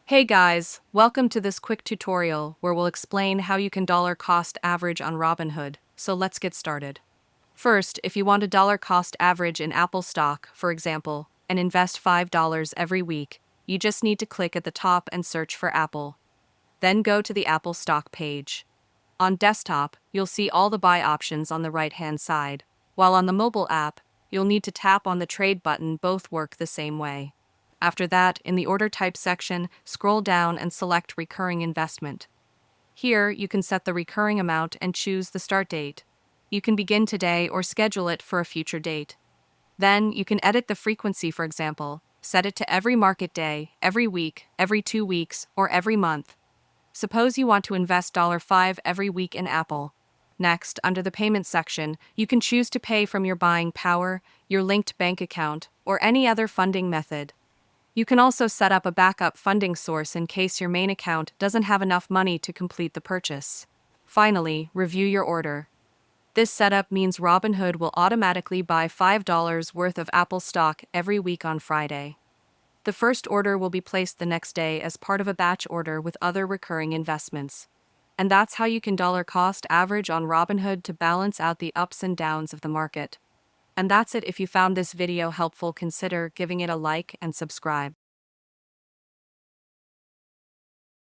Hey guys, welcome to this quick tutorial where we'll explain how you can dollar cost average on Robinhood. So let's get started. First, if you want a dollar cost average in Apple stock, for example, and invest $5 every week, you just need to click at the top and search for Apple. Then go to the Apple stock page. On desktop, you'll see all the buy options on the right-hand side, while on the mobile app, you'll need to tap on the trade button. Both work the same way. After that, in the order type section, scroll down and select recurring investment. Here, you can set the recurring amount and choose the start date. You can begin today or schedule it for a future date. Then, you can edit the frequency, for example, set it to every market day, every week, every 2 weeks, or every month. Suppose you want to invest $5 every week in Apple. Next, under the payment section, you can choose to pay from your buying power, your linked bank account, or any other funding method. You can also set up a backup funding source in case your main account doesn't have enough money to complete the purchase. Finally, review your order. This setup means Robinhood will automatically buy $5 worth of Apple stock every week on Friday. The first order will be placed the next day as part of a batch order with other recurring investments. And that's how you can dollar cost average on Robinhood to balance out the ups and downs of the market. And that's it. If you found this video helpful, consider giving it a like and subscribe.